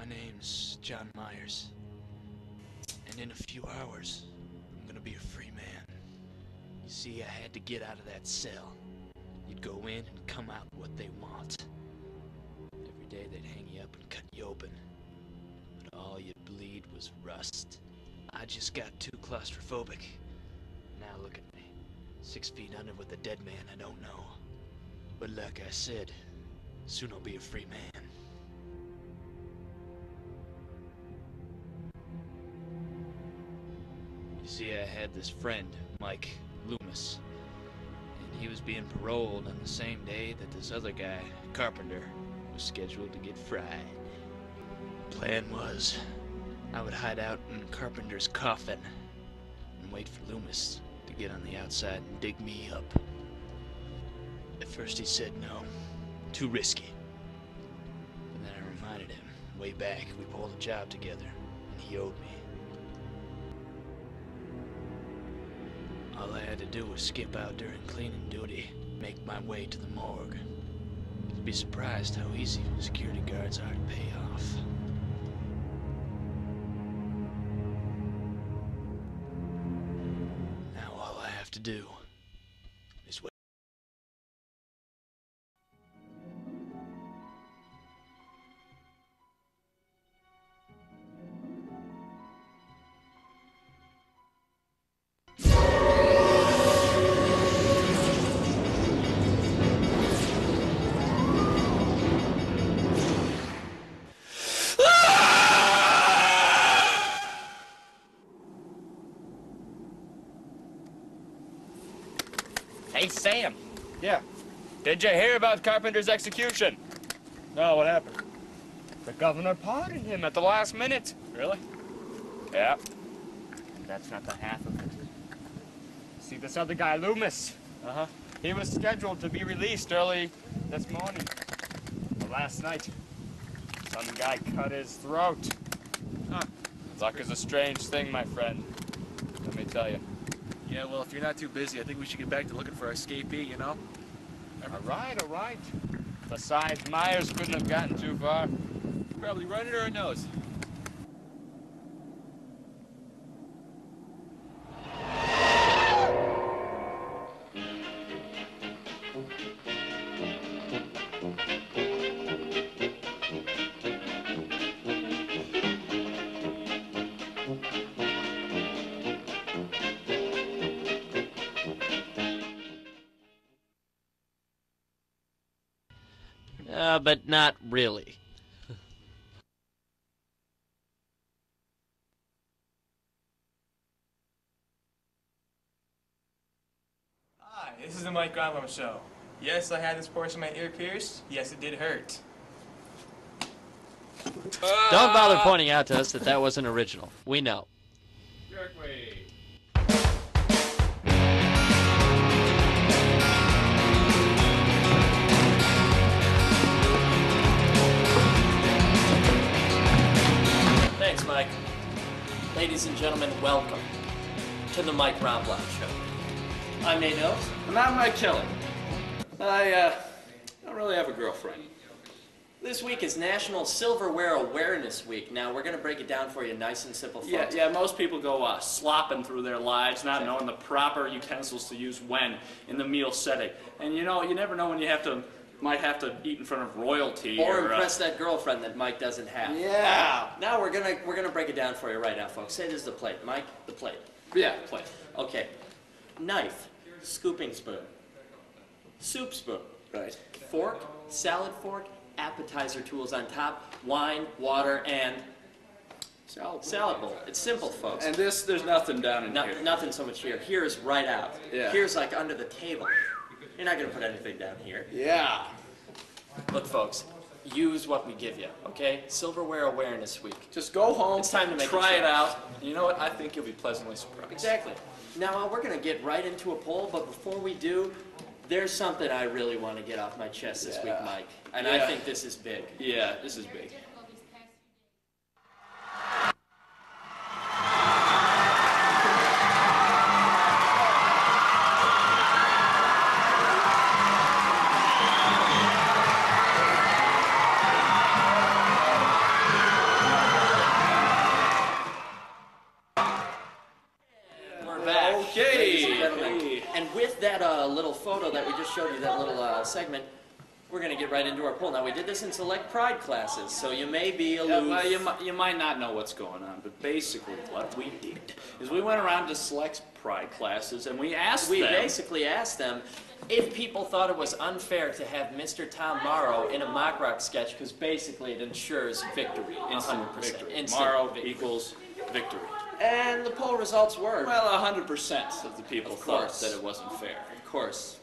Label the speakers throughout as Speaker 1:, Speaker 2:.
Speaker 1: name's John Myers. And in a few hours, I'm gonna be a free man. You see, I had to get out of that cell. You'd go in and come out what they want. Every day they'd hang you up and cut you open. But all you'd bleed was rust. I just got too claustrophobic. Now look at me. 6 feet under with a dead man I don't know. But like I said, soon I'll be a free man. You see, I had this friend, Mike Loomis. And he was being paroled on the same day that this other guy, Carpenter, was scheduled to get fried. Plan was, I would hide out in Carpenter's coffin and wait for Loomis to get on the outside and dig me up. At first he said no, too risky. But then I reminded him, way back, we pulled a job together, and he owed me. All I had to do was skip out during cleaning duty, make my way to the morgue. You'd be surprised how easy security guards are to pay off. Now all I have to do is wait.
Speaker 2: Hey, Sam.
Speaker 3: Yeah.
Speaker 2: Did you hear about Carpenter's execution?
Speaker 3: No, what happened?
Speaker 2: The governor pardoned him at the last minute.
Speaker 3: Really?
Speaker 2: Yeah. That's not the half of it. See this other guy, Loomis?
Speaker 3: Uh-huh.
Speaker 2: He was scheduled to be released early this morning. But last night, some guy cut his throat.
Speaker 3: Huh.
Speaker 2: Luck is a strange thing, my friend. Let me tell you.
Speaker 3: Yeah, well, if you're not too busy, I think we should get back to looking for our escapee, you know?
Speaker 2: All right, all right. Besides, Myers couldn't have gotten too far.
Speaker 3: Probably right under our nose.
Speaker 1: But not really.
Speaker 4: Hi, this is the Mike Romblom Show. Yes, I had this portion of my ear pierced. Yes, it did hurt.
Speaker 1: Don't bother pointing out to us that that wasn't original. We know.
Speaker 2: Jerkway.
Speaker 5: Thanks, Mike. Ladies and gentlemen, welcome to the Mike Romblom Show. I'm Nate Mills.
Speaker 6: And I'm Mike Kelly. I don't really have a girlfriend.
Speaker 5: This week is National Silverware Awareness Week. Now, we're going to break it down for you nice and simple, folks.
Speaker 6: Yeah, most people go slopping through their lives, not knowing the proper utensils to use when in the meal setting. And you know, you never know when you might have to eat in front of royalty.
Speaker 5: Or impress that girlfriend that Mike doesn't have.
Speaker 6: Yeah.
Speaker 5: Now we're gonna break it down for you right now, folks. Say this is the plate. Mike, the plate.
Speaker 6: Yeah, plate.
Speaker 5: Okay. Knife, scooping spoon, soup spoon.
Speaker 6: Right.
Speaker 5: Fork, salad fork, appetizer tools on top, wine, water, and salad bowl. It's simple, folks.
Speaker 6: And there's nothing down in here.
Speaker 5: Nothing so much here. Here is right out.
Speaker 6: Yeah.
Speaker 5: Here's like under the table. You're not going to put anything down here.
Speaker 6: Yeah.
Speaker 5: Look, folks, use what we give you, okay? Silverware Awareness Week.
Speaker 6: Just go home,
Speaker 5: It's time to make
Speaker 6: try
Speaker 5: a
Speaker 6: it
Speaker 5: choice.
Speaker 6: out. You know what? I think you'll be pleasantly surprised.
Speaker 5: Exactly. Now, we're going to get right into a poll, but before we do, there's something I really want to get off my chest this week, Mike. And I think this is big.
Speaker 6: Yeah, this is big.
Speaker 5: little photo that we just showed you, that little segment, we're going to get right into our poll. Now, we did this in select pride classes, so you may be aloof.
Speaker 6: Yeah, well, you might not know what's going on, but basically what we did is we went around to select pride classes and we asked
Speaker 5: We
Speaker 6: them.
Speaker 5: basically asked them if people thought it was unfair to have Mr. Tom Morrow in a mock rock sketch, because basically it ensures victory.
Speaker 6: Instant
Speaker 5: 100%.
Speaker 6: victory.
Speaker 5: Instant
Speaker 6: Morrow
Speaker 5: victory.
Speaker 6: equals victory.
Speaker 5: And the poll results were,
Speaker 6: Well, 100% of the people
Speaker 5: Of
Speaker 6: thought
Speaker 5: course.
Speaker 6: that it wasn't fair.
Speaker 5: of course,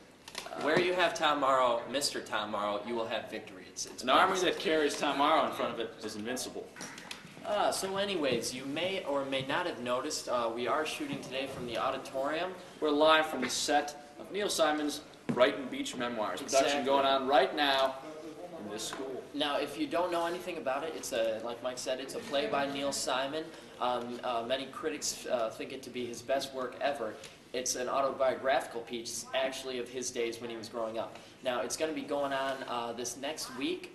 Speaker 5: where you have Tom Morrow, Mr. Tom Morrow, you will have victory. It's
Speaker 6: An army that carries Tom Morrow in front of it is invincible.
Speaker 5: So anyways, you may or may not have noticed, we are shooting today from the auditorium.
Speaker 6: We're live from the set of Neil Simon's Brighton Beach Memoirs. Production
Speaker 5: Exactly.
Speaker 6: going on right now in this school.
Speaker 5: Now, if you don't know anything about it, it's a, like Mike said, it's a play by Neil Simon. Many critics think it to be his best work ever. It's an autobiographical piece, actually, of his days when he was growing up. Now, it's going to be going on this next week,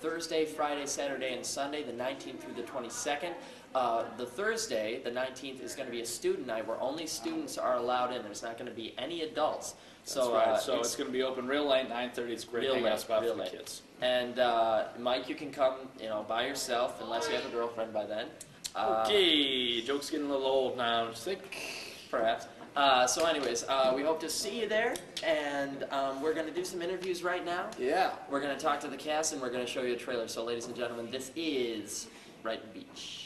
Speaker 5: Thursday, Friday, Saturday, and Sunday, the 19th through the 22nd. The Thursday, the 19th, is going to be a student night where only students are allowed in. There's not going to be any adults.
Speaker 6: That's right. So it's going to be open real late, 9:30. It's a great
Speaker 5: real
Speaker 6: hangout
Speaker 5: late,
Speaker 6: spot
Speaker 5: real
Speaker 6: for the
Speaker 5: late.
Speaker 6: kids.
Speaker 5: And Mike, you can come, by yourself, unless you have a girlfriend by then.
Speaker 6: Okay, joke's getting a little old now. Just think.
Speaker 5: Perhaps. So anyways, we hope to see you there, and we're going to do some interviews right now.
Speaker 6: Yeah.
Speaker 5: We're going to talk to the cast, and we're going to show you a trailer. So ladies and gentlemen, this is Brighton Beach.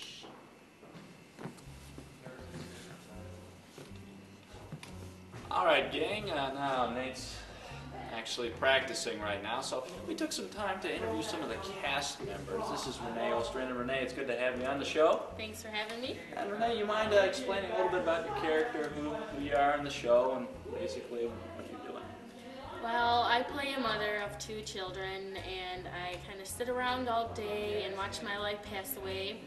Speaker 6: All right, gang. Now Nate's actually practicing right now, so we took some time to interview some of the cast members. This is Renee Ostrander. Renee, it's good to have you on the show.
Speaker 7: Thanks for having me.
Speaker 6: And Renee, you mind explaining a little bit about your character, who you are in the show, and basically what you're doing?
Speaker 7: Well, I play a mother of 2 children, and I kind of sit around all day and watch my life pass away.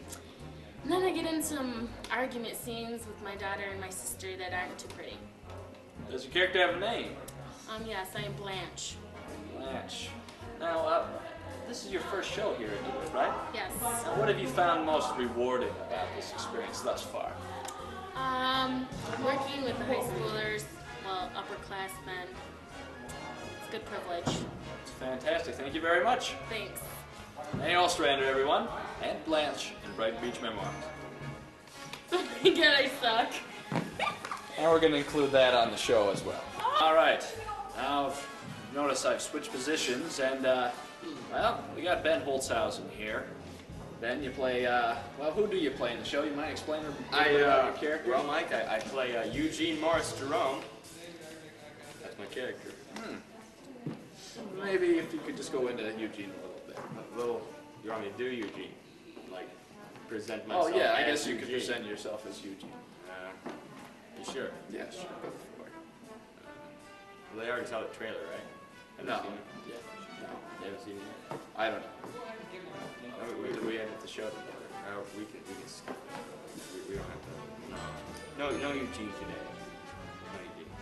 Speaker 7: And then I get in some argument scenes with my daughter and my sister that aren't too pretty.
Speaker 6: Does your character have a name?
Speaker 7: Yes, I am Blanche.
Speaker 6: Blanche. Now, this is your first show here at DeWiitt, right?
Speaker 7: Yes.
Speaker 6: Now, what have you found most rewarding about this experience thus far?
Speaker 7: Working with the high schoolers, well, upperclassmen. It's a good privilege.
Speaker 6: It's fantastic. Thank you very much.
Speaker 7: Thanks.
Speaker 6: Renee Ostrander, everyone, and Blanche in Brighton Beach Memoirs.
Speaker 7: Oh my god, I suck.
Speaker 6: And we're going to include that on the show as well. All right. Now, notice I've switched positions, and, well, we got Ben Holtzhausen here. Ben, you play, well, who do you play in the show? You might explain a little bit about your character?
Speaker 2: Well, Mike, I play Eugene Morris Jerome. That's my character.
Speaker 6: Maybe if you could just go into Eugene a little bit.
Speaker 2: You want me to do Eugene? Like, present myself
Speaker 6: Oh, yeah, I
Speaker 2: as
Speaker 6: guess you could
Speaker 2: Eugene.
Speaker 6: present yourself as Eugene.
Speaker 2: You sure?
Speaker 6: Yeah, sure. Go for it.
Speaker 2: Well, they already saw the trailer, right?
Speaker 6: No.
Speaker 2: Seen it?
Speaker 6: Yeah. No.
Speaker 2: They haven't seen it yet?
Speaker 6: I don't know.
Speaker 2: We have to show it together. We can skip it. We don't have to. No Eugene today. No Eugene.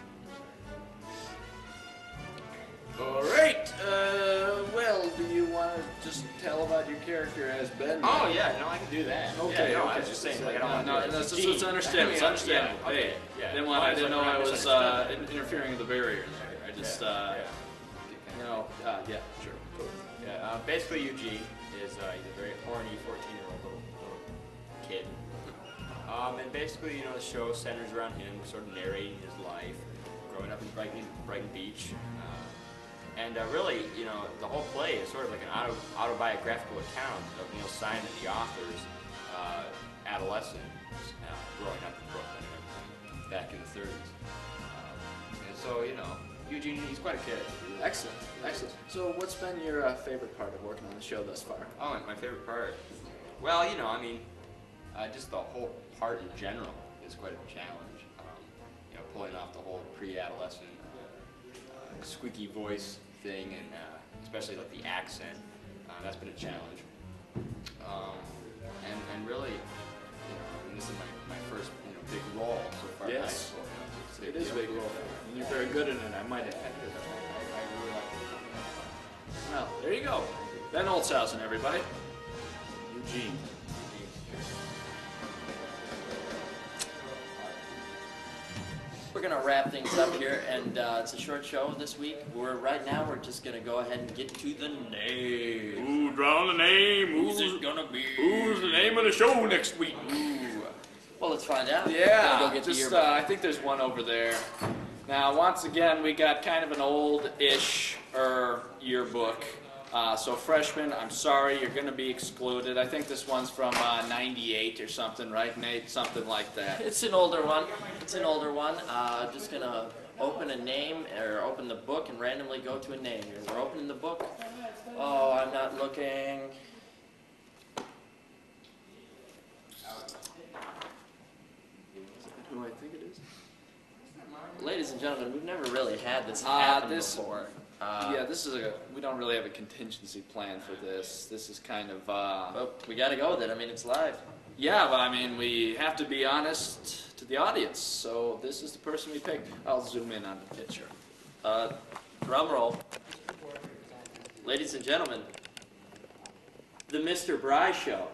Speaker 6: All right. Well, do you want to just tell about your character as Ben?
Speaker 2: Oh yeah, no, I can do that.
Speaker 6: Okay.
Speaker 2: Yeah, no,
Speaker 6: okay.
Speaker 2: I was just saying, like, I don't want to
Speaker 6: No,
Speaker 2: do it as
Speaker 6: it's
Speaker 2: Gene.
Speaker 6: understandable. It's understandable.
Speaker 2: Yeah, okay,
Speaker 6: Hey,
Speaker 2: yeah.
Speaker 6: I didn't know I was
Speaker 2: misunderstood.
Speaker 6: interfering with the barrier there. I just, you know, yeah, sure. Cool.
Speaker 2: Yeah, basically Eugene is he's a very horny 14-year-old little kid. And basically, the show centers around him, sort of narrating his life, growing up in Brighton Beach. And really, the whole play is sort of like an autobiographical account of Neil Simon, the author's adolescence, growing up in Brooklyn and everything, back in the 30s. And so, Eugene, he's quite a kid.
Speaker 6: Excellent, excellent. So what's been your favorite part of working on the show thus far?
Speaker 2: Oh, my favorite part? Well, just the whole part in general is quite a challenge. Pulling off the whole pre-adolescent squeaky voice thing, and especially like the accent, that's been a challenge. And really, and this is my first big role so far. in high
Speaker 6: Yes,
Speaker 2: school.
Speaker 6: it is a big role. And you're very good in it, I might add.
Speaker 2: I really like it.
Speaker 6: Well, there you go. Ben Holtzhausen, everybody. Eugene.
Speaker 5: we're going to wrap things up here, and it's a short show this week. Right now, we're just going to go ahead and get to the name.
Speaker 6: Ooh, draw the name.
Speaker 5: Who's it going to be?
Speaker 6: Who's the name of the show next week?
Speaker 5: Ooh. Well, let's find out.
Speaker 6: Yeah,
Speaker 5: Go get the
Speaker 6: just
Speaker 5: yearbook.
Speaker 6: I think there's one over there. Now, once again, we got kind of an old-ish yearbook. So freshmen, I'm sorry, you're going to be excluded. I think this one's from 98 or something, right, Nate? Something like that.
Speaker 5: It's an older one. It's an older one. Just going to open a name, or open the book and randomly go to a name here. We're opening the book. Oh, I'm not looking.
Speaker 6: Who I think it is?
Speaker 5: Ladies and gentlemen, we've never really had this happen before.
Speaker 6: Yeah, this is we don't really have a contingency plan for this. This is kind of,
Speaker 5: Well, we got to go with it. I mean, it's live.
Speaker 6: yeah, but I mean, we have to be honest to the audience. So this is the person we picked. I'll zoom in on the picture.
Speaker 5: Drum roll. Ladies and gentlemen, the Mr. Bry Show.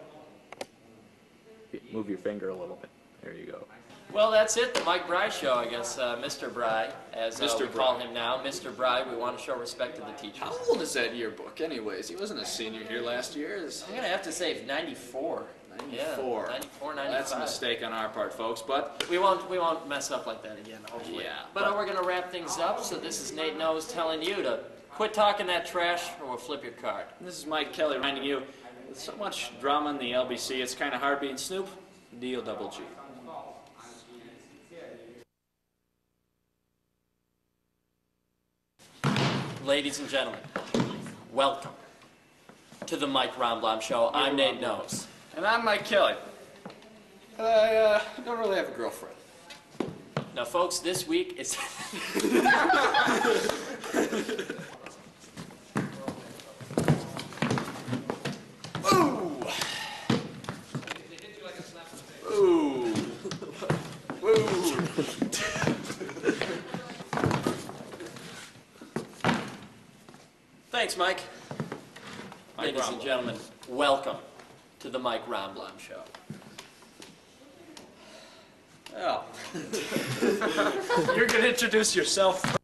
Speaker 8: Move your finger a little bit. There you go.
Speaker 5: Well, that's it, the Mike Bry Show, I guess. Mr. Bry, as
Speaker 6: Mr.
Speaker 5: we
Speaker 6: Bry.
Speaker 5: call him now. Mr. Bry, we want to show respect to the teachers.
Speaker 6: How old is that yearbook, anyways? He wasn't a senior here last year.
Speaker 5: I'm going to have to say 94.
Speaker 6: 94.
Speaker 5: Yeah, 94, 95.
Speaker 6: That's a mistake on our part, folks, but
Speaker 5: We won't mess up like that again, hopefully.
Speaker 6: Yeah,
Speaker 5: But we're going to wrap things up, so this is Nate Nose telling you to quit talking that trash or we'll flip your card.
Speaker 6: this is Mike Kelly reminding you, with so much drama in the LBC, it's kind of hard being Snoop, Deal Double G.
Speaker 5: Ladies and gentlemen, welcome to the Mike Romblom Show. I'm Nate Nose.
Speaker 6: And I'm Mike Kelly. I don't really have a girlfriend.
Speaker 5: Now, folks, this week it's...
Speaker 6: Ooh! Ooh! Ooh!
Speaker 5: Thanks, Mike.
Speaker 6: Mike
Speaker 5: Ladies and
Speaker 6: Romblom.
Speaker 5: gentlemen, welcome to the Mike Romblom Show.
Speaker 6: Well, you're going to introduce yourself